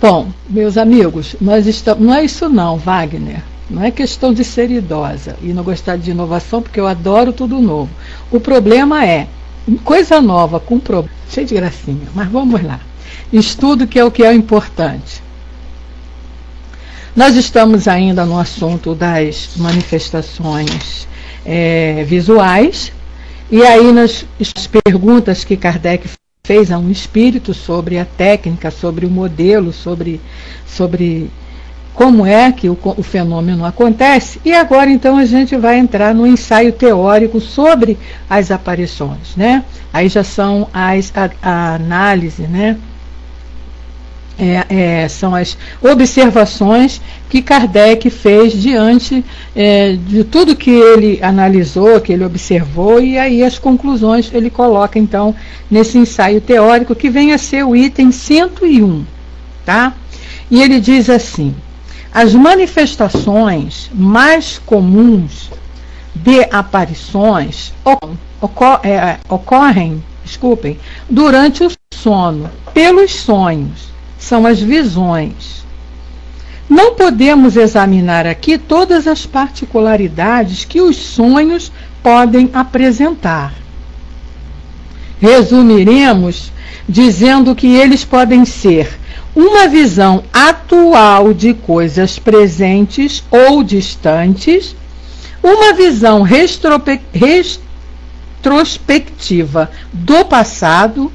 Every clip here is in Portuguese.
Bom, meus amigos, nós estamos... não é isso não, Wagner. Não é questão de ser idosa e não gostar de inovação, porque eu adoro tudo novo. O problema é coisa nova com problema. Cheio de gracinha, mas vamos lá. Estudo, que é o importante. Nós estamos ainda no assunto das manifestações visuais, e aí nas perguntas que Kardec fez a um espírito sobre a técnica, sobre o modelo, sobre como é que o fenômeno acontece, e agora então a gente vai entrar no ensaio teórico sobre as aparições, né? Aí já são a análise, né? São as observações que Kardec fez diante de tudo que ele analisou, que ele observou, e aí as conclusões ele coloca então nesse ensaio teórico, que vem a ser o item 101, tá? E ele diz assim: as manifestações mais comuns de aparições ocorrem durante o sono, pelos sonhos. São as visões. Não podemos examinar aqui todas as particularidades que os sonhos podem apresentar. Resumiremos dizendo que eles podem ser uma visão atual de coisas presentes ou distantes, uma visão retrospectiva do passado,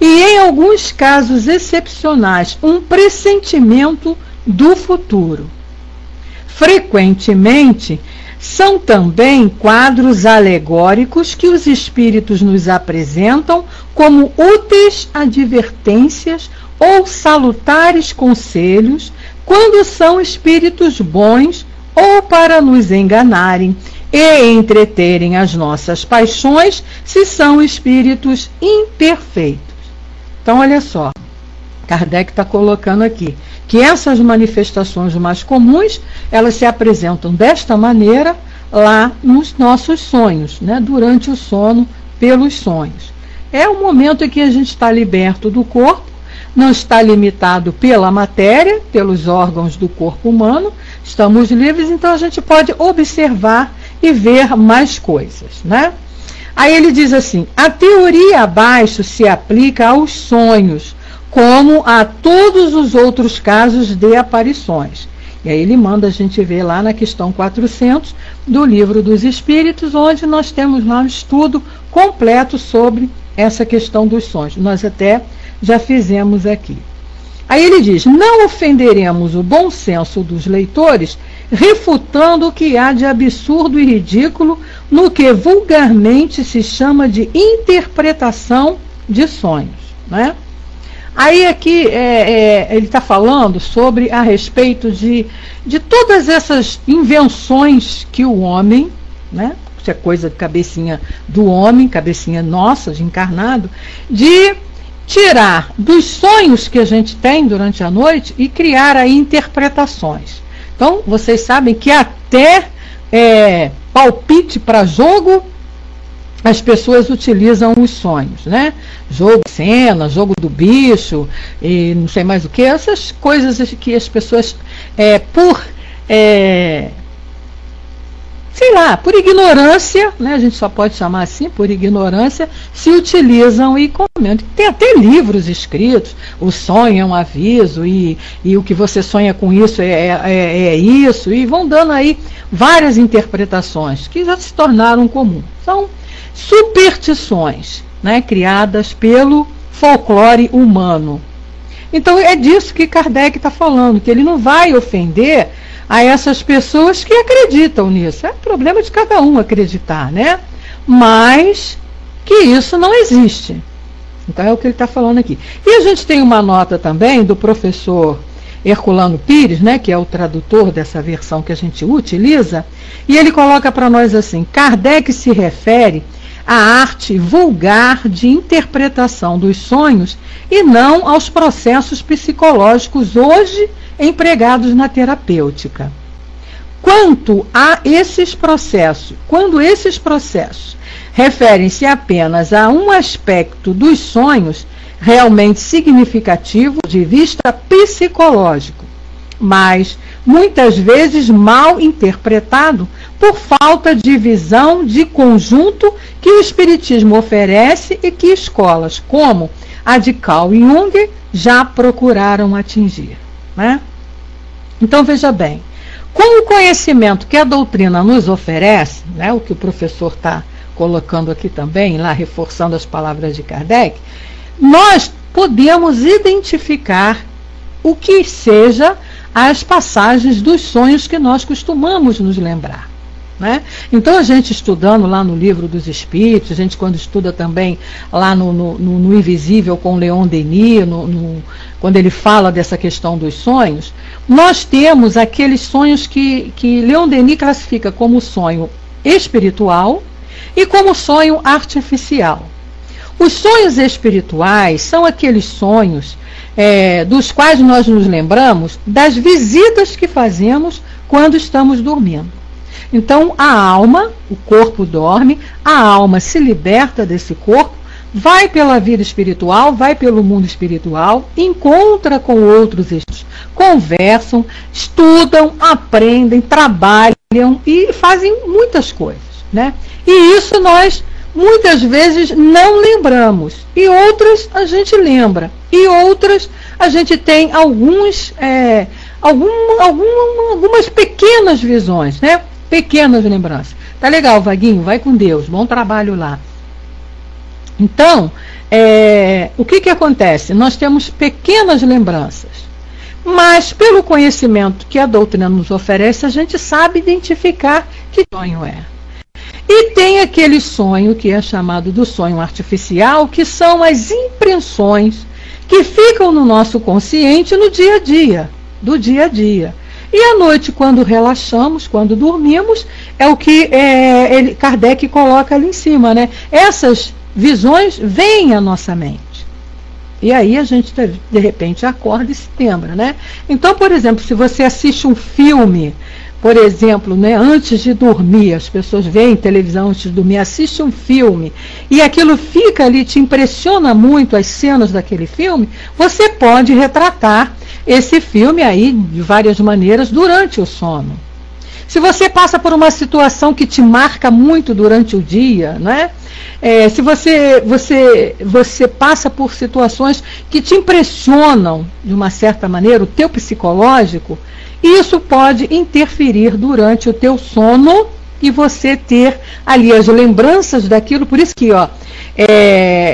e, em alguns casos excepcionais, um pressentimento do futuro. Frequentemente, são também quadros alegóricos que os espíritos nos apresentam como úteis advertências ou salutares conselhos, quando são espíritos bons ou para nos enganarem e entreterem as nossas paixões, se são espíritos imperfeitos. Então, olha só, Kardec está colocando aqui que essas manifestações mais comuns, elas se apresentam desta maneira lá nos nossos sonhos, né? Durante o sono, pelos sonhos. É o momento em que a gente está liberto do corpo, não está limitado pela matéria, pelos órgãos do corpo humano, estamos livres, então a gente pode observar e ver mais coisas, né? Aí ele diz assim: a teoria abaixo se aplica aos sonhos, como a todos os outros casos de aparições. E aí ele manda a gente ver lá na questão 400 do Livro dos Espíritos, onde nós temos lá um estudo completo sobre essa questão dos sonhos. Nós até já fizemos aqui. Aí ele diz: não ofenderemos o bom senso dos leitores, refutando o que há de absurdo e ridículo no que vulgarmente se chama de interpretação de sonhos, né? Aí aqui ele está falando sobre a respeito de todas essas invenções que o homem, né? Isso é coisa de cabecinha do homem, cabecinha nossa, de encarnado, de tirar dos sonhos que a gente tem durante a noite e criar aí interpretações. Então, vocês sabem que até palpite para jogo, as pessoas utilizam os sonhos, né? Jogo de cena, jogo do bicho, e não sei mais o que, essas coisas que as pessoas, sei lá, por ignorância, né? A gente só pode chamar assim, por ignorância, se utilizam e comentam. Tem até livros escritos: o sonho é um aviso, e o que você sonha com isso é isso, e vão dando aí várias interpretações que já se tornaram comuns. São superstições, né, criadas pelo folclore humano. Então é disso que Kardec está falando, que ele não vai ofender a essas pessoas que acreditam nisso. É problema de cada um acreditar, né? Mas que isso não existe. Então é o que ele está falando aqui. E a gente tem uma nota também do professor Herculano Pires, né, que é o tradutor dessa versão que a gente utiliza, e ele coloca para nós assim: Kardec se refere à arte vulgar de interpretação dos sonhos e não aos processos psicológicos hoje empregados na terapêutica. Quando esses processos referem-se apenas a um aspecto dos sonhos, realmente significativo de vista psicológico, mas muitas vezes mal interpretado por falta de visão de conjunto que o Espiritismo oferece e que escolas como a de Carl Jung já procuraram atingir, né? Então veja bem, com o conhecimento que a doutrina nos oferece, né, o que o professor está colocando aqui também, lá reforçando as palavras de Kardec, nós podemos identificar o que seja as passagens dos sonhos que nós costumamos nos lembrar, né? Então a gente estudando lá no Livro dos Espíritos, a gente quando estuda também lá no Invisível com Leon Denis, quando ele fala dessa questão dos sonhos, nós temos aqueles sonhos que Leon Denis classifica como sonho espiritual e como sonho artificial. Os sonhos espirituais são aqueles sonhos dos quais nós nos lembramos das visitas que fazemos quando estamos dormindo. Então a alma, o corpo dorme, a alma se liberta desse corpo, vai pela vida espiritual, vai pelo mundo espiritual, encontra com outros espíritos, conversam, estudam, aprendem, trabalham e fazem muitas coisas, né? E isso nós muitas vezes não lembramos, e outras a gente lembra, e outras a gente tem algumas pequenas visões, né? Pequenas lembranças. Tá legal, Vaguinho, vai com Deus, bom trabalho lá. Então, o que acontece? Nós temos pequenas lembranças, mas pelo conhecimento que a doutrina nos oferece, a gente sabe identificar que sonho é. E tem aquele sonho que é chamado do sonho artificial, que são as impressões que ficam no nosso consciente no dia a dia, do dia a dia. E à noite, quando relaxamos, quando dormimos, é o que Kardec coloca ali em cima, né? Essas visões vêm à nossa mente. E aí a gente, de repente, acorda e se lembra, né? Então, por exemplo, se você assiste um filme, por exemplo, né, antes de dormir, as pessoas veem televisão antes de dormir, assistem um filme, e aquilo fica ali, te impressiona muito as cenas daquele filme, você pode retratar esse filme aí de várias maneiras durante o sono. Se você passa por uma situação que te marca muito durante o dia, né? Se você passa por situações que te impressionam de uma certa maneira, o teu psicológico, isso pode interferir durante o teu sono e você ter ali as lembranças daquilo. Por isso que,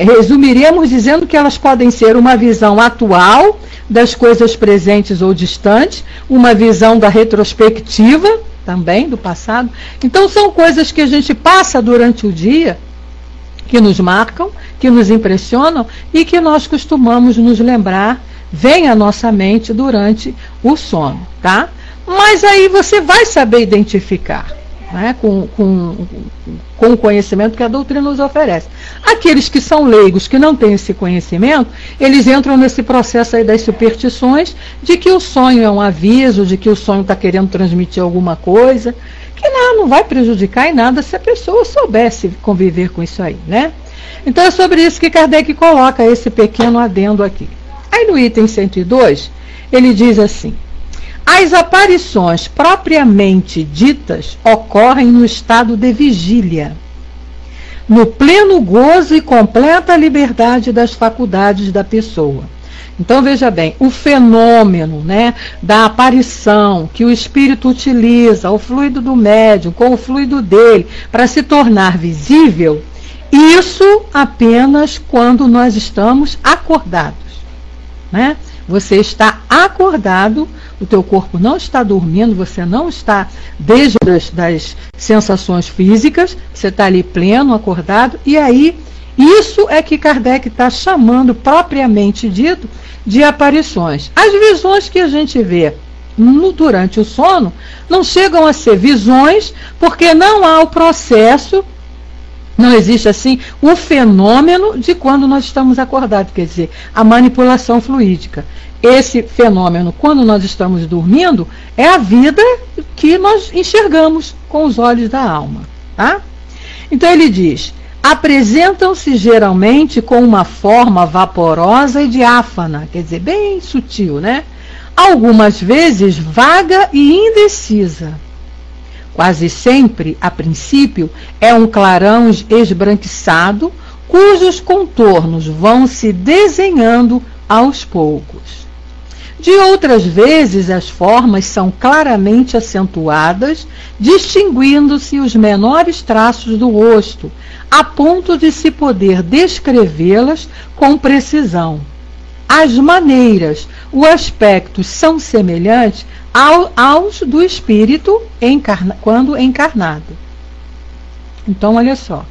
resumiríamos dizendo que elas podem ser uma visão atual das coisas presentes ou distantes, uma visão da retrospectiva também do passado. Então são coisas que a gente passa durante o dia, que nos marcam, que nos impressionam e que nós costumamos nos lembrar, vem à nossa mente durante o sono, tá? Mas aí você vai saber identificar, né, com o conhecimento que a doutrina nos oferece. Aqueles que são leigos, que não têm esse conhecimento, eles entram nesse processo aí das superstições, de que o sonho é um aviso, de que o sonho está querendo transmitir alguma coisa, que não vai prejudicar em nada se a pessoa soubesse conviver com isso aí, né? Então é sobre isso que Kardec coloca esse pequeno adendo aqui. Aí no item 102, ele diz assim: as aparições propriamente ditas ocorrem no estado de vigília, no pleno gozo e completa liberdade das faculdades da pessoa. Então veja bem, o fenômeno, né, da aparição que o espírito utiliza, o fluido do médium com o fluido dele para se tornar visível, isso apenas quando nós estamos acordados, né? Você está acordado, o teu corpo não está dormindo, você não está desde das sensações físicas, você está ali pleno, acordado, e aí isso é que Kardec está chamando propriamente dito de aparições. As visões que a gente vê durante o sono não chegam a ser visões, porque não há o processo, não existe assim o fenômeno de quando nós estamos acordados, quer dizer, a manipulação fluídica. Esse fenômeno, quando nós estamos dormindo, é a vida que nós enxergamos com os olhos da alma, tá? Então ele diz: apresentam-se geralmente com uma forma vaporosa e diáfana, quer dizer, bem sutil, né? Algumas vezes vaga e indecisa. Quase sempre, a princípio, é um clarão esbranquiçado, cujos contornos vão se desenhando aos poucos. De outras vezes, as formas são claramente acentuadas, distinguindo-se os menores traços do rosto, a ponto de se poder descrevê-las com precisão. As maneiras, o aspecto são semelhantes aos do espírito quando encarnado. Então, olha só,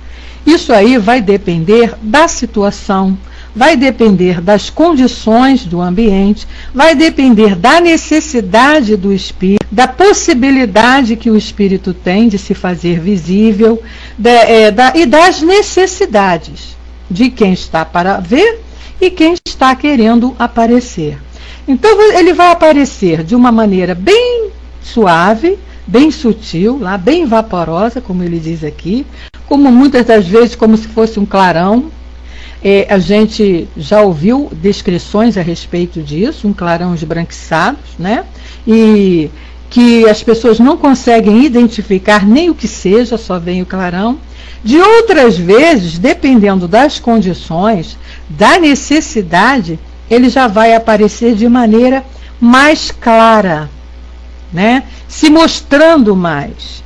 isso aí vai depender da situação, vai depender das condições do ambiente, vai depender da necessidade do espírito, da possibilidade que o espírito tem de se fazer visível, e das necessidades de quem está para ver e quem está querendo aparecer. Então ele vai aparecer de uma maneira bem suave, bem sutil, lá, bem vaporosa, como ele diz aqui, como muitas das vezes como se fosse um clarão. A gente já ouviu descrições a respeito disso, um clarão esbranquiçado, né? E que as pessoas não conseguem identificar nem o que seja, só vem o clarão. De outras vezes, dependendo das condições, da necessidade, ele já vai aparecer de maneira mais clara, né? Se mostrando mais.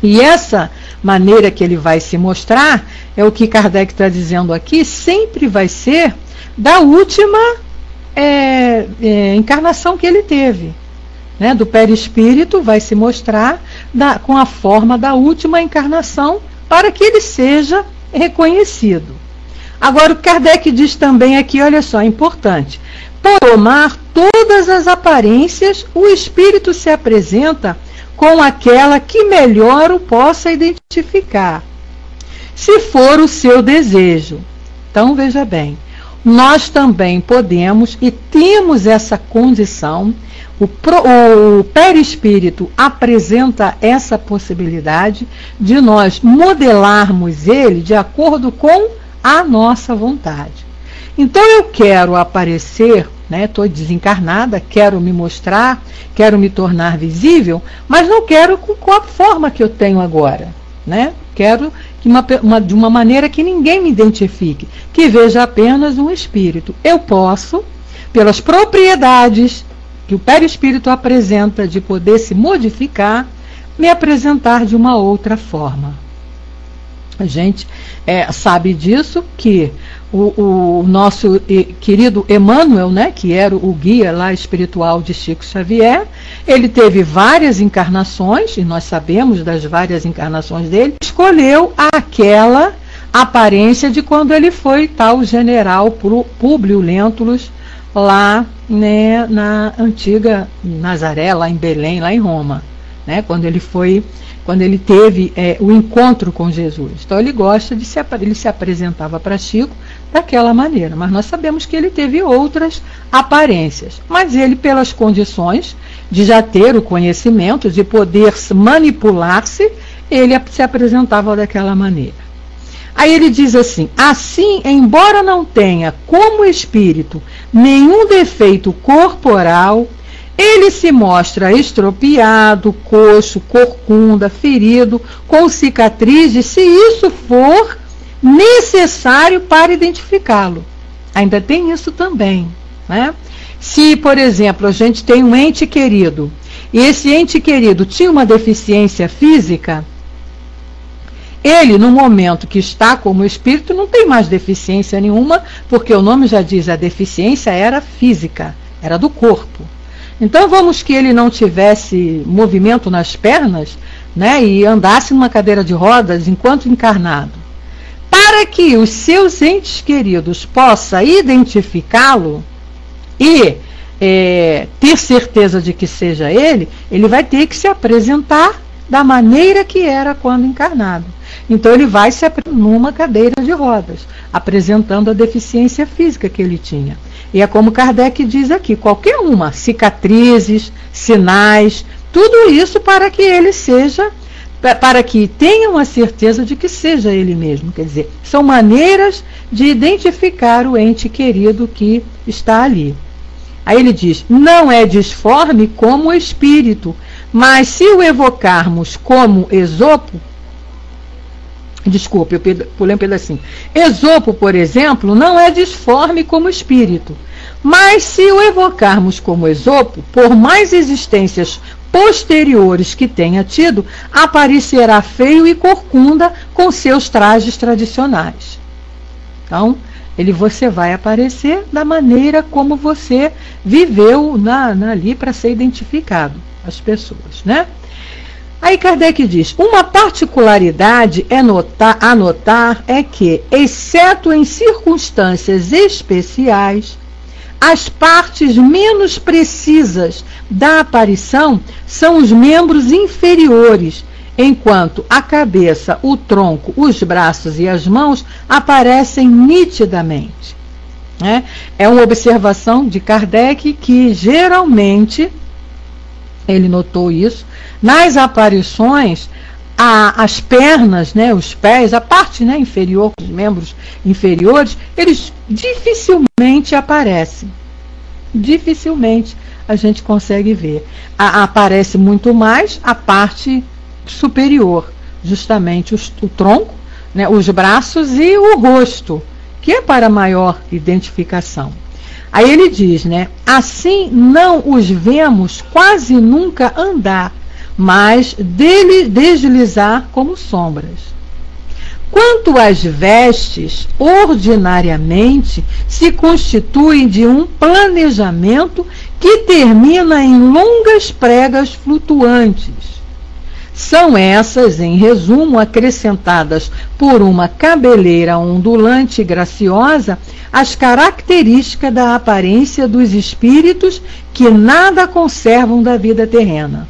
E essa maneira que ele vai se mostrar, é o que Kardec está dizendo aqui, sempre vai ser da última encarnação que ele teve. Né? Do perispírito vai se mostrar com a forma da última encarnação para que ele seja reconhecido. Agora o Kardec diz também aqui, olha só, importante, por tomar todas as aparências, o espírito se apresenta com aquela que melhor o possa identificar, se for o seu desejo. Então, veja bem, nós também podemos e temos essa condição, o perispírito apresenta essa possibilidade de nós modelarmos ele de acordo com a nossa vontade. Então, eu quero aparecer, estou desencarnada, quero me mostrar, quero me tornar visível, mas não quero com a forma que eu tenho agora. Né? Quero que de uma maneira que ninguém me identifique, que veja apenas um espírito. Eu posso, pelas propriedades que o perispírito apresenta de poder se modificar, me apresentar de uma outra forma. A gente sabe disso, que o nosso querido Emmanuel, né, que era o guia lá espiritual de Chico Xavier, ele teve várias encarnações, e nós sabemos das várias encarnações dele, escolheu aquela aparência de quando ele foi tal general Públio Lentulus, lá, né, na antiga Nazaré, lá em Belém, lá em Roma, né, quando ele teve o encontro com Jesus. Então ele se apresentava para Chico daquela maneira, mas nós sabemos que ele teve outras aparências, mas ele, pelas condições de já ter o conhecimento, de poder manipular-se, ele se apresentava daquela maneira. Aí ele diz assim, embora não tenha como espírito nenhum defeito corporal, ele se mostra estropiado, coxo, corcunda, ferido, com cicatrizes, se isso for necessário para identificá-lo. Ainda tem isso também. Né? Se, por exemplo, a gente tem um ente querido, e esse ente querido tinha uma deficiência física, ele, no momento que está como espírito, não tem mais deficiência nenhuma, porque o nome já diz, a deficiência era física, era do corpo. Então vamos que ele não tivesse movimento nas pernas, né, e andasse numa cadeira de rodas enquanto encarnado. Para que os seus entes queridos possam identificá-lo e ter certeza de que seja ele vai ter que se apresentar da maneira que era quando encarnado. Então ele vai se apresentar numa cadeira de rodas, apresentando a deficiência física que ele tinha. E é como Kardec diz aqui, qualquer uma, cicatrizes, sinais, tudo isso para que ele seja para que tenham a certeza de que seja ele mesmo. Quer dizer, são maneiras de identificar o ente querido que está ali. Aí ele diz, não é disforme como o espírito, mas se o evocarmos como Esopo, desculpe, eu pulei um pedacinho. Esopo, por exemplo, não é disforme como espírito, mas se o evocarmos como Esopo, por mais existências posteriores que tenha tido, aparecerá feio e corcunda com seus trajes tradicionais. Então, você vai aparecer da maneira como você viveu ali para ser identificado, as pessoas, né? Aí Kardec diz, uma particularidade a notar é que, exceto em circunstâncias especiais, as partes menos precisas da aparição são os membros inferiores, enquanto a cabeça, o tronco, os braços e as mãos aparecem nitidamente. É uma observação de Kardec que geralmente, ele notou isso, nas aparições, as pernas, os pés, a parte inferior, os membros inferiores, eles dificilmente aparecem. Dificilmente a gente consegue ver. Aparece muito mais a parte superior, justamente o tronco, os braços e o rosto, que é para maior identificação. Aí ele diz, assim não os vemos quase nunca andar, mas deslizar como sombras. Quanto às vestes, ordinariamente se constituem de um planejamento que termina em longas pregas flutuantes. São essas, em resumo, acrescentadas por uma cabeleira ondulante e graciosa, as características da aparência dos espíritos que nada conservam da vida terrena.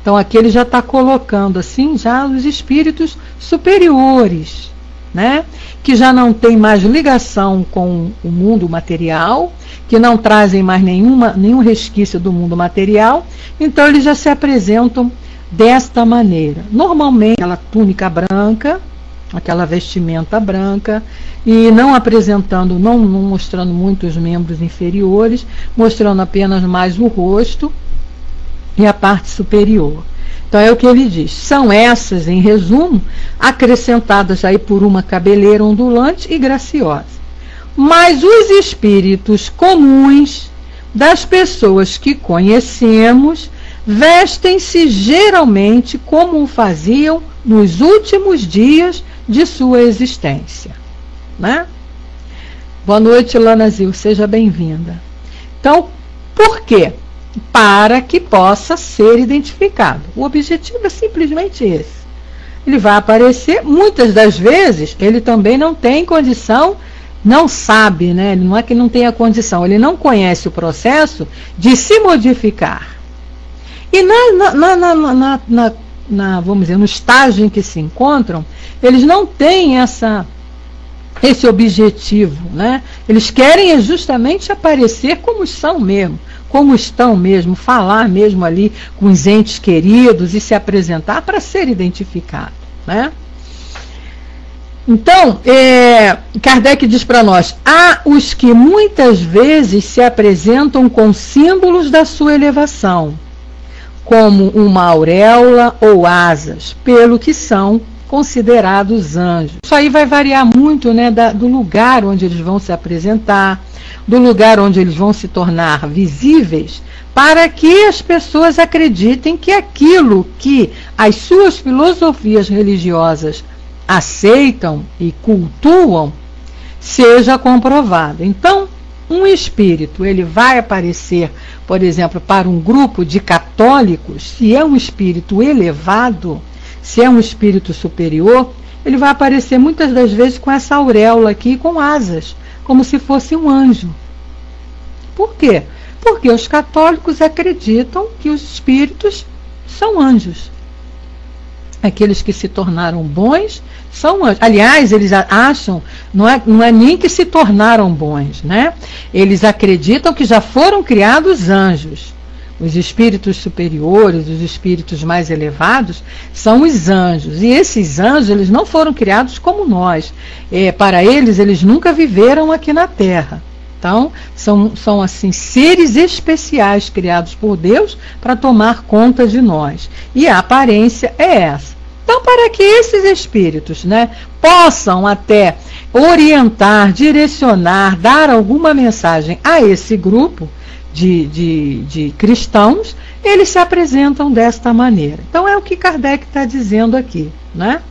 Então aqui ele já está colocando assim já os espíritos superiores, que já não tem mais ligação com o mundo material, que não trazem mais nenhum resquício do mundo material, então eles já se apresentam desta maneira. Normalmente aquela túnica branca, aquela vestimenta branca, e não apresentando, não mostrando muito os membros inferiores, mostrando apenas mais o rosto e a parte superior. Então é o que ele diz, são essas, em resumo, acrescentadas aí por uma cabeleira ondulante e graciosa. Mas os espíritos comuns das pessoas que conhecemos vestem-se geralmente como o faziam nos últimos dias de sua existência. Boa noite, Lana Zil, seja bem-vinda. Então, por quê? Para que possa ser identificado. O objetivo é simplesmente esse. Ele vai aparecer, muitas das vezes, ele também não tem condição, não sabe, não é que não tenha condição, ele não conhece o processo de se modificar. E vamos dizer, no estágio em que se encontram, eles não têm esse objetivo, Eles querem justamente aparecer como são mesmo, como estão mesmo, falar mesmo ali com os entes queridos e se apresentar para ser identificado, Então, Kardec diz para nós, há os que muitas vezes se apresentam com símbolos da sua elevação, como uma auréola ou asas, pelo que são considerados anjos. Isso aí vai variar muito do lugar onde eles vão se apresentar, do lugar onde eles vão se tornar visíveis, para que as pessoas acreditem que aquilo que as suas filosofias religiosas aceitam e cultuam seja comprovado. Então, um espírito, ele vai aparecer, por exemplo, para um grupo de católicos, se é um espírito elevado, se é um espírito superior, ele vai aparecer muitas das vezes com essa auréola aqui, com asas, como se fosse um anjo. Por quê? Porque os católicos acreditam que os espíritos são anjos. Aqueles que se tornaram bons são anjos. Aliás, eles acham, não é nem que se tornaram bons, Eles acreditam que já foram criados anjos. Os espíritos superiores, os espíritos mais elevados, são os anjos. E esses anjos, eles não foram criados como nós. Para eles nunca viveram aqui na Terra. Então, são assim, seres especiais criados por Deus para tomar conta de nós. E a aparência é essa. Então, para que esses espíritos, né, possam até orientar, direcionar, dar alguma mensagem a esse grupo de cristãos, eles se apresentam desta maneira. Então, é o que Kardec está dizendo aqui, né?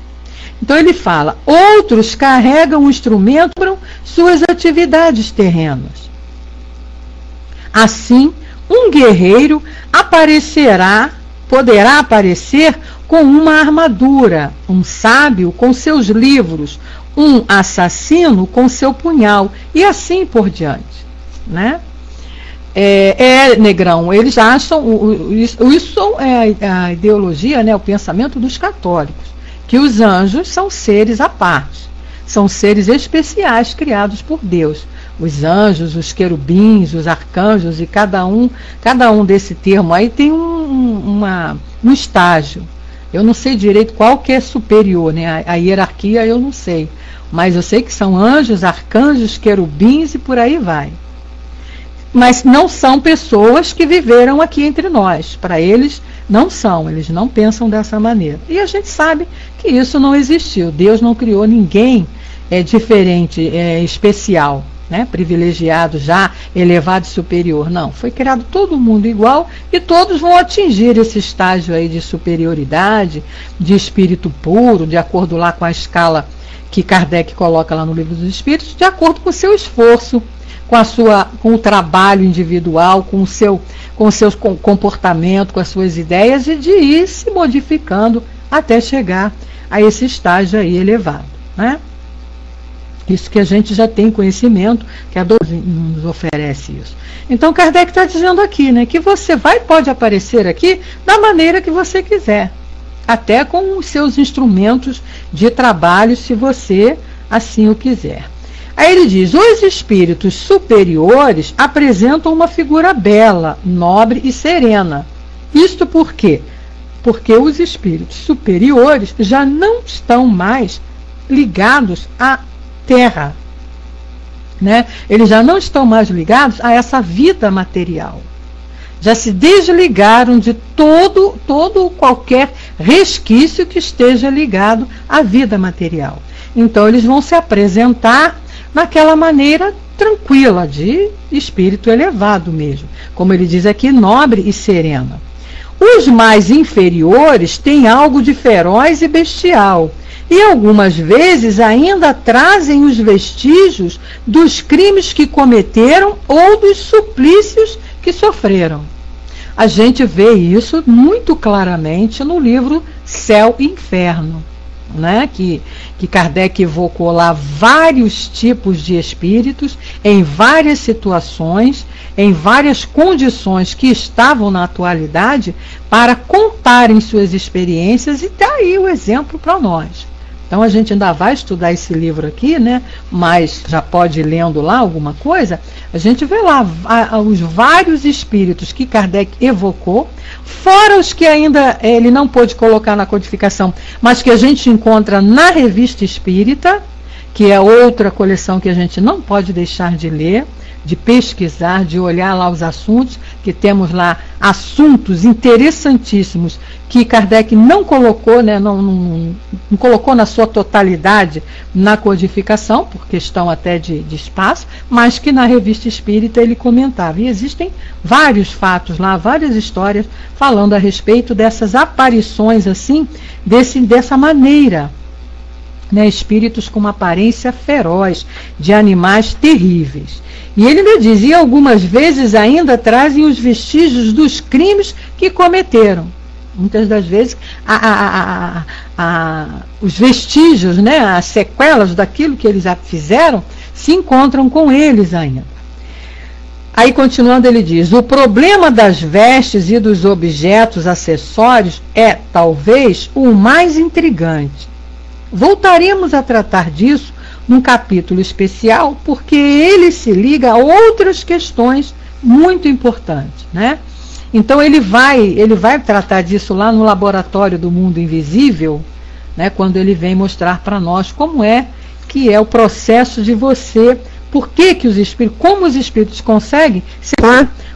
Então ele fala, outros carregam o instrumento para suas atividades terrenas. Assim, um guerreiro poderá aparecer com uma armadura, um sábio com seus livros, um assassino com seu punhal, e assim por diante, né? Negrão, eles acham, isso é a ideologia, né, o pensamento dos católicos, que os anjos são seres à parte, são seres especiais criados por Deus. Os anjos, os querubins, os arcanjos, e cada um desse termo aí tem um estágio. Eu não sei direito qual que é superior, né? A hierarquia eu não sei, mas eu sei que são anjos, arcanjos, querubins e por aí vai. Mas não são pessoas que viveram aqui entre nós. Para eles, não são. Eles não pensam dessa maneira. E a gente sabe que isso não existiu. Deus não criou ninguém diferente, especial, né? Privilegiado, já elevado e superior. Não. Foi criado todo mundo igual e todos vão atingir esse estágio aí de superioridade, de espírito puro, de acordo lá com a escala que Kardec coloca lá no Livro dos Espíritos, de acordo com o seu esforço, com o trabalho individual, com o seu comportamento, com as suas ideias, e de ir se modificando até chegar a esse estágio aí elevado, né? Isso que a gente já tem conhecimento, que a doutrina nos oferece isso. Então Kardec está dizendo aqui, né, que você pode aparecer aqui da maneira que você quiser, até com os seus instrumentos de trabalho, se você assim o quiser. Aí ele diz, os espíritos superiores apresentam uma figura bela, nobre e serena. Isto por quê? Porque os espíritos superiores já não estão mais ligados à Terra, né? Eles já não estão mais ligados a essa vida material. Já se desligaram de qualquer resquício que esteja ligado à vida material. Então eles vão se apresentar naquela maneira tranquila, de espírito elevado mesmo, como ele diz aqui, nobre e serena. Os mais inferiores têm algo de feroz e bestial, e algumas vezes ainda trazem os vestígios dos crimes que cometeram ou dos suplícios que sofreram. A gente vê isso muito claramente no livro Céu e Inferno, né? Que Kardec evocou lá vários tipos de espíritos, em várias situações, em várias condições que estavam na atualidade, para contarem suas experiências, e dar aí o exemplo para nós. Então a gente ainda vai estudar esse livro aqui, né? Mas já pode ir lendo lá alguma coisa. A gente vê lá os vários espíritos que Kardec evocou, fora os que ainda ele não pôde colocar na codificação, mas que a gente encontra na Revista Espírita, que é outra coleção que a gente não pode deixar de ler, de pesquisar, de olhar lá os assuntos, que temos lá assuntos interessantíssimos que Kardec não colocou, né, não colocou na sua totalidade na codificação, por questão até de espaço, mas que na Revista Espírita ele comentava. E existem vários fatos lá, várias histórias falando a respeito dessas aparições assim, dessa maneira, né, espíritos com uma aparência feroz, de animais terríveis. E ele ainda diz, e algumas vezes ainda trazem os vestígios dos crimes que cometeram. Muitas das vezes os vestígios, né, as sequelas daquilo que eles fizeram, se encontram com eles ainda. Aí, continuando, ele diz, o problema das vestes e dos objetos acessórios é, talvez, o mais intrigante. Voltaremos a tratar disso num capítulo especial, porque ele se liga a outras questões muito importantes, né? Então ele vai tratar disso lá no laboratório do mundo invisível, né, quando ele vem mostrar para nós como é que é o processo de você, por que que os espíritos, como os espíritos conseguem se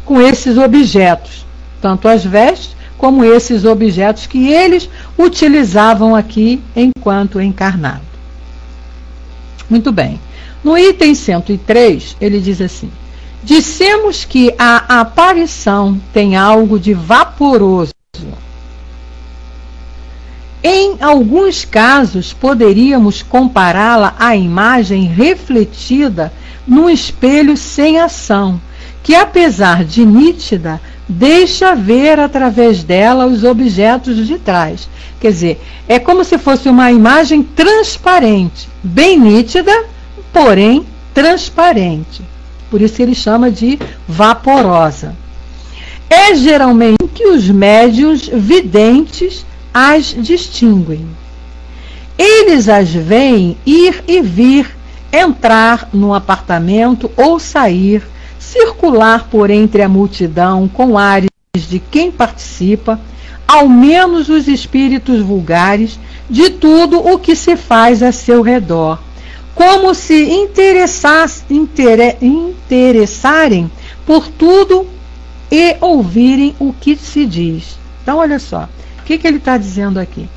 com esses objetos, tanto as vestes como esses objetos que eles utilizavam aqui enquanto encarnado. Muito bem. No item 103, ele diz assim: dissemos que a aparição tem algo de vaporoso. Em alguns casos, poderíamos compará-la à imagem refletida num espelho sem ação, que, apesar de nítida, deixa ver através dela os objetos de trás. Quer dizer, é como se fosse uma imagem transparente, bem nítida, porém transparente. Por isso ele chama de vaporosa. É geralmente que os médiuns videntes as distinguem. Eles as veem ir e vir, entrar num apartamento ou sair, circular por entre a multidão com ares de quem participa, ao menos os espíritos vulgares, de tudo o que se faz a seu redor, como se interessarem por tudo e ouvirem o que se diz. Então, olha só, o que ele está dizendo aqui?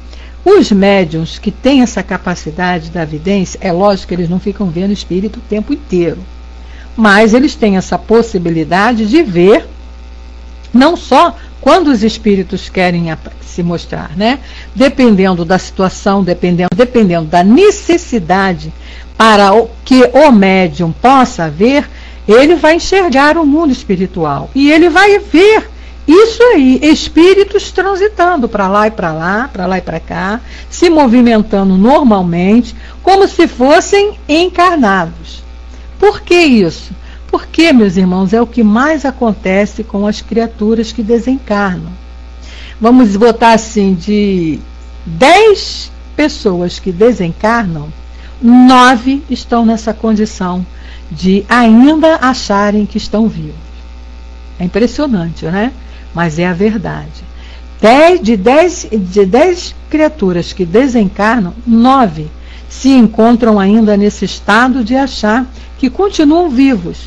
Os médiuns que têm essa capacidade da vidência, é lógico que eles não ficam vendo espírito o tempo inteiro, mas eles têm essa possibilidade de ver, não só quando os espíritos querem se mostrar, né? Dependendo da situação, dependendo da necessidade para que o médium possa ver, ele vai enxergar o mundo espiritual e ele vai ver isso aí, espíritos transitando para lá e para lá, para lá e para cá, se movimentando normalmente, como se fossem encarnados. Por que isso? Porque, meus irmãos, é o que mais acontece com as criaturas que desencarnam. Vamos botar assim, de 10 pessoas que desencarnam, 9 estão nessa condição de ainda acharem que estão vivos. É impressionante, né? Mas é a verdade. De 10 criaturas que desencarnam, 9 se encontram ainda nesse estado de achar que continuam vivos.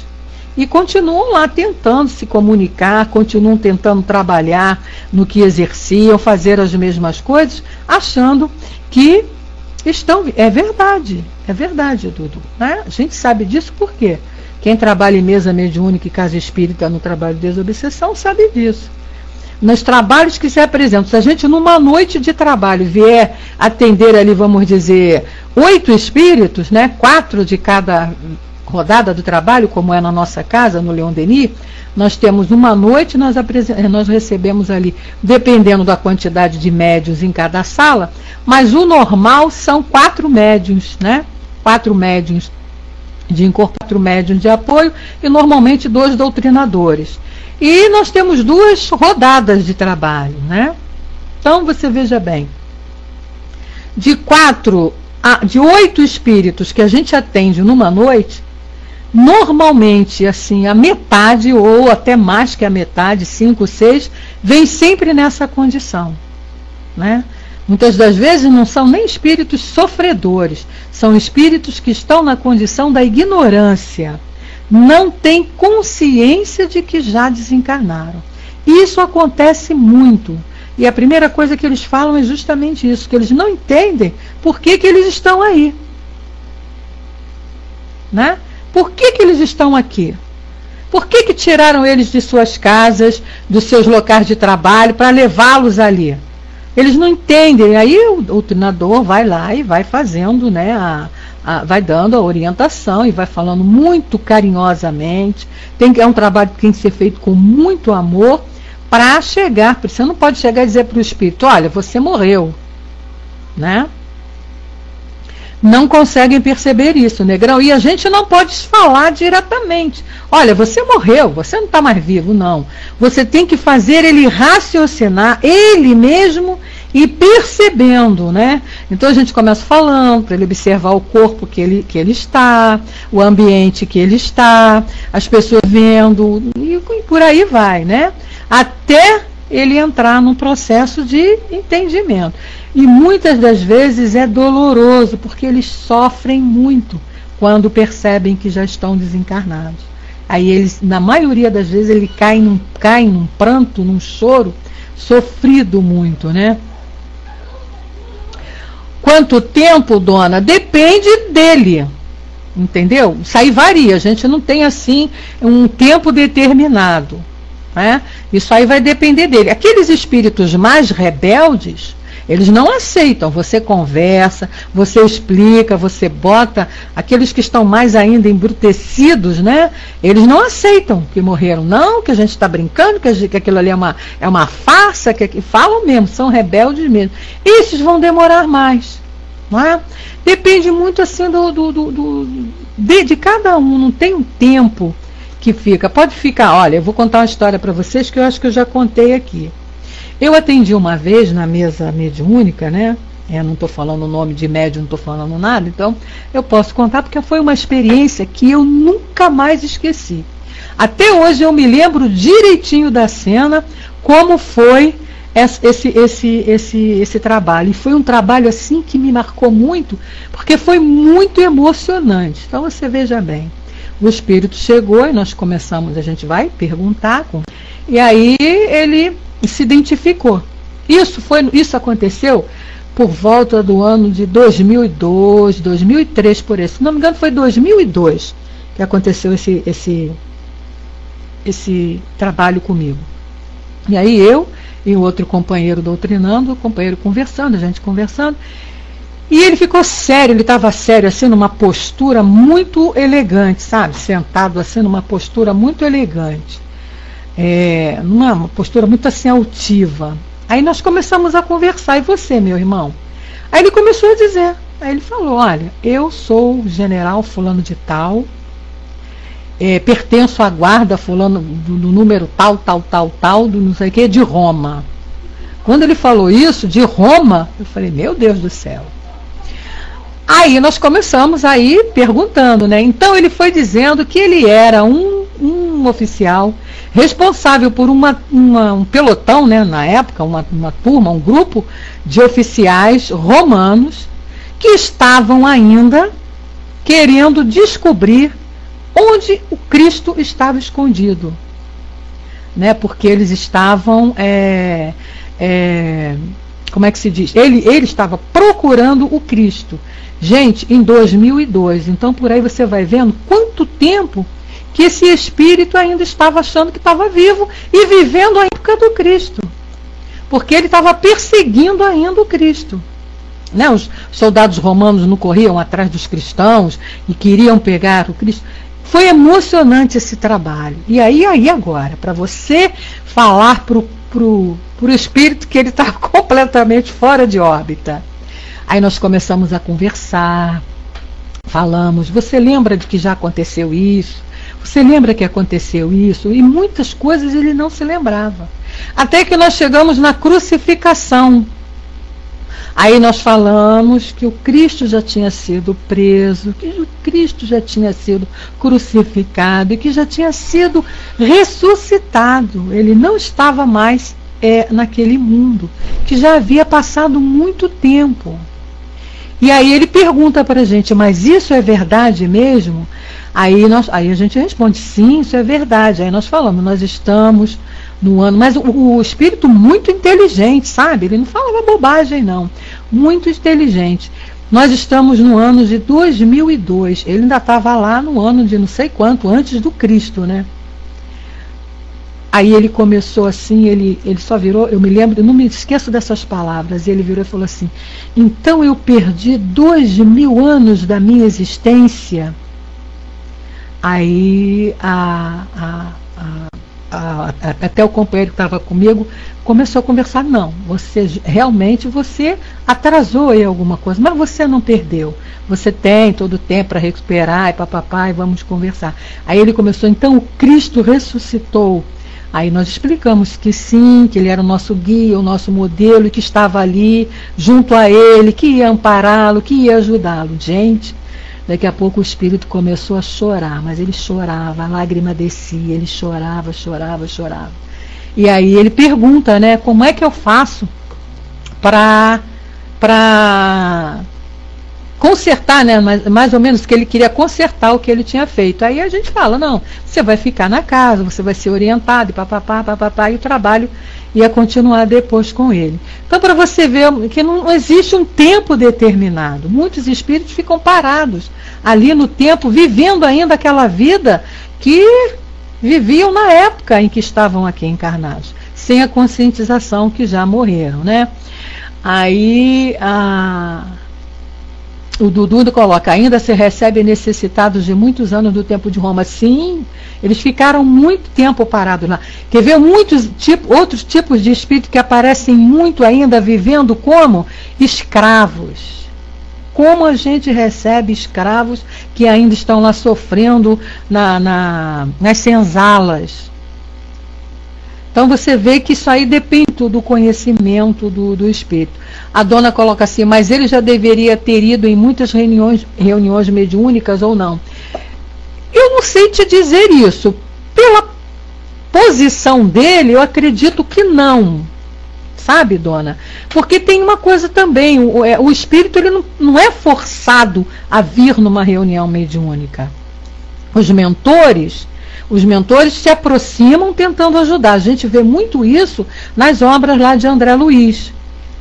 E continuam lá tentando se comunicar, continuam tentando trabalhar no que exerciam, fazer as mesmas coisas, achando que estão... É verdade, Dudu. Né? A gente sabe disso por quê? Quem trabalha em mesa mediúnica e casa espírita no trabalho de desobsessão sabe disso. Nos trabalhos que se apresentam, se a gente numa noite de trabalho vier atender ali, vamos dizer, 8 espíritos, né, 4 de cada rodada do trabalho, como é na nossa casa, no Leon Denis, nós temos uma noite, nós recebemos ali, dependendo da quantidade de médiuns em cada sala, mas o normal são 4 médiuns, né? 4 médiuns de incorporação, 4 médiuns de apoio e normalmente 2 doutrinadores. E nós temos 2 rodadas de trabalho, né? Então você veja bem, de 8 espíritos que a gente atende numa noite, normalmente assim, a metade ou até mais que a metade, 5, 6, vem sempre nessa condição, né? Muitas das vezes não são nem espíritos sofredores, são espíritos que estão na condição da ignorância, não têm consciência de que já desencarnaram. Isso acontece muito. E a primeira coisa que eles falam é justamente isso, que eles não entendem por que eles estão aí. Né? Por que eles estão aqui? Por que tiraram eles de suas casas, dos seus locais de trabalho, para levá-los ali? Eles não entendem. Aí o treinador vai lá e vai fazendo, né, vai dando a orientação e vai falando muito carinhosamente. É um trabalho que tem que ser feito com muito amor para chegar. Você não pode chegar e dizer para o espírito: olha, você morreu, né? Não conseguem perceber isso, Negrão. E a gente não pode falar diretamente: olha, você morreu, você não está mais vivo, não. Você tem que fazer ele raciocinar, ele mesmo, e percebendo, né? Então a gente começa falando para ele observar o corpo que ele está, o ambiente que ele está, as pessoas vendo, e por aí vai, né? até ele entrar num processo de entendimento. E muitas das vezes é doloroso, porque eles sofrem muito quando percebem que já estão desencarnados. Aí eles, na maioria das vezes, ele cai num pranto, num choro, sofrido muito, né? Quanto tempo, dona? Depende dele, entendeu? Isso aí varia, a gente não tem assim um tempo determinado, né? Isso aí vai depender dele. Aqueles espíritos mais rebeldes, eles não aceitam. Você conversa, você explica, você bota. Aqueles que estão mais ainda embrutecidos, né? Eles não aceitam que morreram. Não, que a gente está brincando, que aquilo ali é uma farsa, que falam mesmo, são rebeldes mesmo. Esses vão demorar mais, não é? Depende muito assim de cada um, não tem um tempo que fica. Pode ficar, olha, eu vou contar uma história para vocês que eu acho que eu já contei aqui. Eu atendi uma vez na mesa mediúnica, né? Eu não estou falando o nome de médium, não estou falando nada, então eu posso contar porque foi uma experiência que eu nunca mais esqueci. Até hoje eu me lembro direitinho da cena, como foi esse trabalho. E foi um trabalho assim que me marcou muito, porque foi muito emocionante. Então você veja bem, o espírito chegou e nós começamos, a gente vai perguntar, e aí ele se identificou. Isso aconteceu por volta do ano de 2002, 2003, por isso. Se não me engano, foi 2002 que aconteceu esse trabalho comigo. E aí eu e o outro companheiro doutrinando, o companheiro conversando, a gente conversando, e ele ficou sério, ele estava sério, assim, numa postura muito elegante, sabe? Sentado assim, numa postura muito elegante. Numa postura muito assim altiva. Aí nós começamos a conversar. E você, meu irmão? Aí ele começou a dizer. Aí ele falou: olha, eu sou o general fulano de tal, pertenço à guarda fulano do número tal, do não sei o que, de Roma. Quando ele falou isso, de Roma, eu falei: meu Deus do céu. Aí nós começamos aí perguntando, né? Então ele foi dizendo que ele era um oficial responsável por um pelotão, né, na época, uma turma, um grupo de oficiais romanos que estavam ainda querendo descobrir onde o Cristo estava escondido, né, porque eles estavam, como é que se diz? Ele estava procurando o Cristo. Gente, em 2002, então por aí você vai vendo quanto tempo que esse espírito ainda estava achando que estava vivo e vivendo a época do Cristo, porque ele estava perseguindo ainda o Cristo, né? Os soldados romanos não corriam atrás dos cristãos e queriam pegar o Cristo. Foi emocionante esse trabalho. E aí agora, para você falar pro espírito que ele está completamente fora de órbita. Aí nós começamos a conversar, falamos: você lembra de que já aconteceu isso? Você lembra que aconteceu isso? E muitas coisas ele não se lembrava. Até que nós chegamos na crucificação. Aí nós falamos que o Cristo já tinha sido preso, que o Cristo já tinha sido crucificado e que já tinha sido ressuscitado. Ele não estava mais naquele mundo, que já havia passado muito tempo. E aí ele pergunta para a gente: mas isso é verdade mesmo? Aí a gente responde: sim, isso é verdade. Aí nós falamos: nós estamos no ano... Mas o espírito muito inteligente, sabe? Ele não falava bobagem, não. Muito inteligente. Nós estamos no ano de 2002. Ele ainda estava lá no ano de não sei quanto, antes do Cristo, né? Aí ele começou assim, ele só virou, eu me lembro, eu não me esqueço dessas palavras, ele virou e falou assim: então eu perdi 2000 anos da minha existência. Aí até o companheiro que estava comigo começou a conversar: não, realmente você atrasou aí alguma coisa, mas você não perdeu, você tem todo o tempo para recuperar e papapá, e vamos conversar. Aí ele começou: então o Cristo ressuscitou. Aí nós explicamos que sim, que ele era o nosso guia, o nosso modelo, e que estava ali junto a ele, que ia ampará-lo, que ia ajudá-lo. Gente, daqui a pouco o espírito começou a chorar, mas ele chorava, a lágrima descia, ele chorava. E aí ele pergunta, né, como é que eu faço para consertar, né, mais ou menos, que ele queria consertar o que ele tinha feito. Aí a gente fala, não, você vai ficar na casa, você vai ser orientado, e papapá, e o trabalho ia continuar depois com ele. Então, para você ver que não existe um tempo determinado. Muitos espíritos ficam parados ali no tempo, vivendo ainda aquela vida que viviam na época em que estavam aqui encarnados, sem a conscientização que já morreram, né? Aí o Dudu coloca, ainda se recebe necessitados de muitos anos do tempo de Roma. Sim, eles ficaram muito tempo parados lá. Quer ver outros tipos de espírito que aparecem muito ainda vivendo como escravos. Como a gente recebe escravos que ainda estão lá sofrendo nas senzalas. Então você vê que isso aí depende do conhecimento do espírito. A dona coloca assim, mas ele já deveria ter ido em muitas reuniões mediúnicas ou não? Eu não sei te dizer isso. Pela posição dele, eu acredito que não. Sabe, dona? Porque tem uma coisa também, o espírito ele não é forçado a vir numa reunião mediúnica. Os mentores se aproximam tentando ajudar. A gente vê muito isso nas obras lá de André Luiz.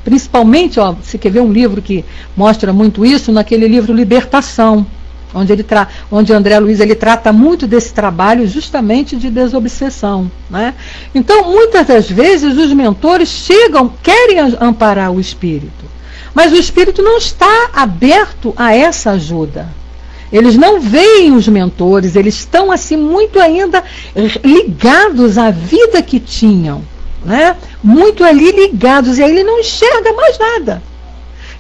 Principalmente, você quer ver um livro que mostra muito isso, naquele livro Libertação, onde André Luiz ele trata muito desse trabalho justamente de desobsessão, né? Então, muitas das vezes, os mentores querem amparar o espírito, mas o espírito não está aberto a essa ajuda. Eles não veem os mentores, eles estão assim muito ainda ligados à vida que tinham, né? Muito ali ligados, e aí ele não enxerga mais nada.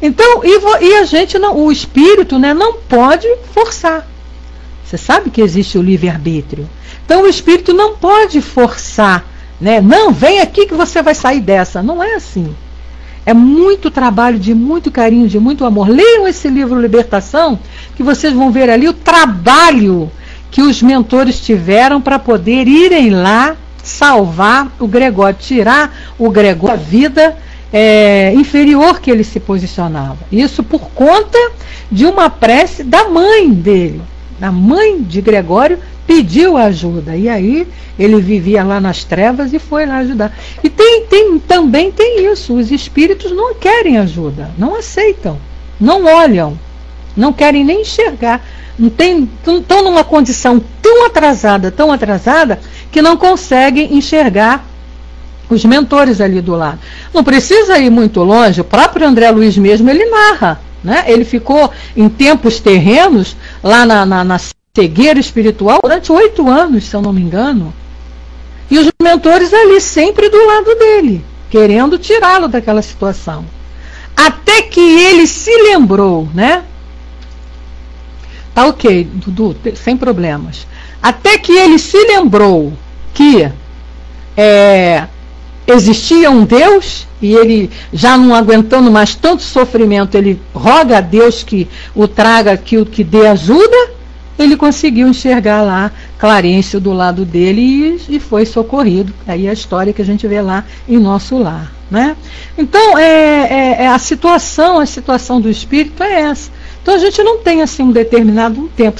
Então, e a gente não, o espírito, né, não pode forçar. Você sabe que existe o livre-arbítrio. Então o espírito não pode forçar, né? Não, vem aqui que você vai sair dessa. Não é assim. É muito trabalho, de muito carinho, de muito amor. Leiam esse livro Libertação, que vocês vão ver ali o trabalho que os mentores tiveram para poder irem lá salvar o Gregório, tirar o Gregório da vida inferior que ele se posicionava. Isso por conta de uma prece da mãe dele. A mãe de Gregório pediu ajuda, e aí ele vivia lá nas trevas e foi lá ajudar. E também tem isso, os espíritos não querem ajuda, não aceitam, não olham, não querem nem enxergar, estão numa condição tão atrasada, que não conseguem enxergar os mentores ali do lado. Não precisa ir muito longe, o próprio André Luiz mesmo, ele narra, né? Ele ficou em tempos terrenos, lá na cegueira espiritual, durante 8 anos, se eu não me engano, e os mentores ali sempre do lado dele, querendo tirá-lo daquela situação. Até que ele se lembrou, né? Tá ok, Dudu, sem problemas. Até que ele se lembrou que existia um Deus, e ele, já não aguentando mais tanto sofrimento, ele roga a Deus que o traga, que dê ajuda. Ele conseguiu enxergar lá Clarencio do lado dele e foi socorrido. Aí a história que a gente vê lá em Nosso Lar, né? Então, a situação do espírito é essa. Então a gente não tem assim um determinado tempo.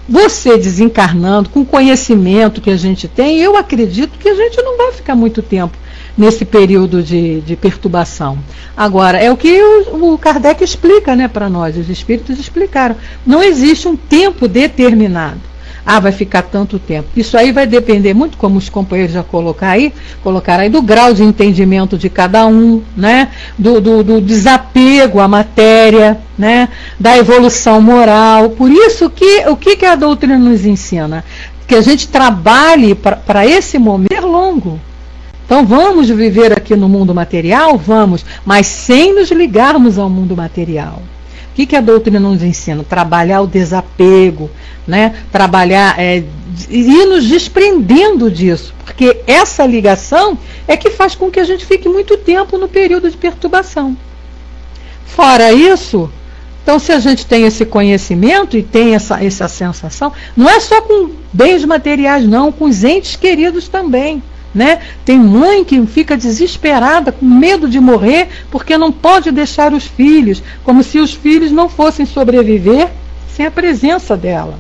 Você desencarnando, com o conhecimento que a gente tem, eu acredito que a gente não vai ficar muito tempo nesse período de perturbação. Agora, é o que o Kardec explica, né, para nós, os espíritos explicaram. Não existe um tempo determinado. Vai ficar tanto tempo. Isso aí vai depender muito, como os companheiros já colocaram aí, do grau de entendimento de cada um, né, do desapego à matéria, né, da evolução moral. Por isso que o que a doutrina nos ensina? Que a gente trabalhe para esse momento longo. Então vamos viver aqui no mundo material? Vamos, mas sem nos ligarmos ao mundo material. O que a doutrina nos ensina? Trabalhar o desapego, né? Trabalhar, ir nos desprendendo disso, porque essa ligação é que faz com que a gente fique muito tempo no período de perturbação. Fora isso, então se a gente tem esse conhecimento e tem essa sensação, não é só com bens materiais não, com os entes queridos também. né? Tem mãe que fica desesperada, com medo de morrer, porque não pode deixar os filhos, como se os filhos não fossem sobreviver sem a presença dela.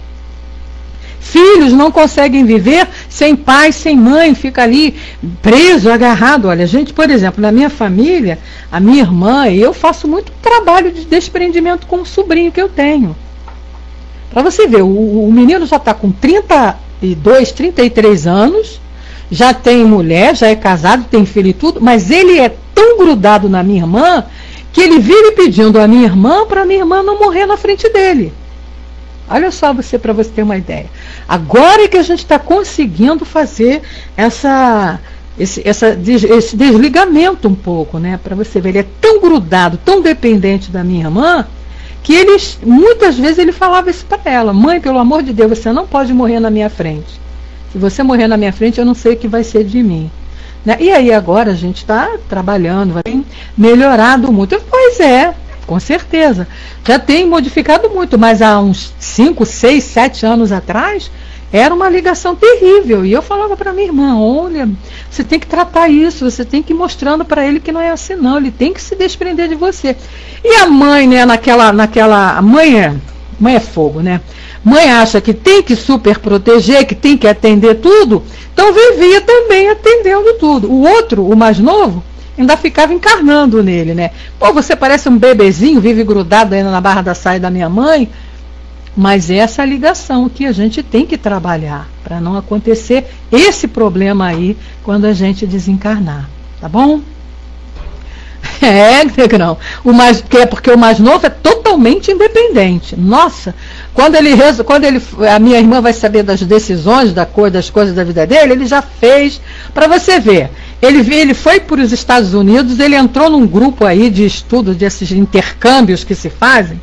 Filhos não conseguem viver sem pai, sem mãe, fica ali preso, agarrado. Olha, gente, por exemplo, na minha família, a minha irmã e eu faço muito trabalho de desprendimento com o sobrinho que eu tenho. Para você ver, o menino já está com 32, 33 anos, já tem mulher, já é casado, tem filho e tudo, mas ele é tão grudado na minha irmã que ele vive pedindo a minha irmã para a minha irmã não morrer na frente dele. Olha só para você ter uma ideia. Agora é que a gente está conseguindo fazer esse desligamento um pouco, né? Para você ver, ele é tão grudado, tão dependente da minha irmã, que muitas vezes ele falava isso para ela: mãe, pelo amor de Deus, você não pode morrer na minha frente. Se você morrer na minha frente, eu não sei o que vai ser de mim. Né? E aí agora a gente está trabalhando, vai ter melhorado muito. Pois é, com certeza. Já tem modificado muito, mas há uns 5, 6, 7 anos atrás, era uma ligação terrível. E eu falava para minha irmã: olha, você tem que tratar isso, você tem que ir mostrando para ele que não é assim não, ele tem que se desprender de você. E a mãe, né, a mãe é fogo, né? Mãe acha que tem que super proteger, que tem que atender tudo, então vivia também atendendo tudo. O outro, o mais novo, ainda ficava encarnando nele, né? Pô, você parece um bebezinho, vive grudado ainda na barra da saia da minha mãe. Mas essa é a ligação que a gente tem que trabalhar para não acontecer esse problema aí quando a gente desencarnar, tá bom? Negrão, porque o mais novo é totalmente independente. Nossa, quando a minha irmã vai saber das decisões, das coisas da vida dele, ele já fez, para você ver. Ele foi para os Estados Unidos, ele entrou num grupo aí de estudo desses intercâmbios que se fazem.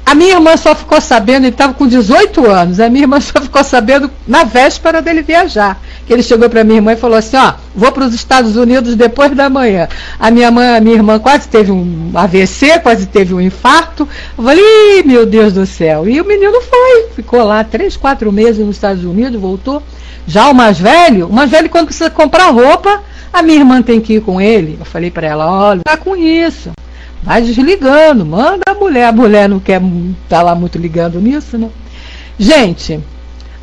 A minha irmã só ficou sabendo, ele estava com 18 anos, a minha irmã só ficou sabendo na véspera dele viajar. Que ele chegou para minha irmã e falou assim: ó, vou para os Estados Unidos depois da manhã. A minha irmã quase teve um AVC, quase teve um infarto. Eu falei: meu Deus do céu. E o menino ficou lá 3, 4 meses nos Estados Unidos, voltou. Já o mais velho quando precisa comprar roupa, a minha irmã tem que ir com ele. Eu falei para ela: olha, tá com isso. Vai desligando, manda a mulher não quer estar lá muito ligando nisso, né? Gente,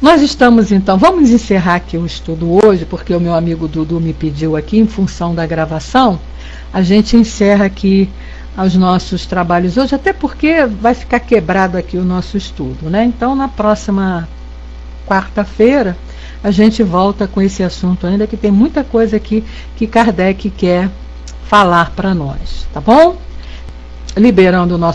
nós estamos então, vamos encerrar aqui o estudo hoje, porque o meu amigo Dudu me pediu aqui, em função da gravação, a gente encerra aqui os nossos trabalhos hoje, até porque vai ficar quebrado aqui o nosso estudo, né? Então, na próxima quarta-feira, a gente volta com esse assunto ainda, que tem muita coisa aqui que Kardec quer falar para nós, tá bom? Liberando o nosso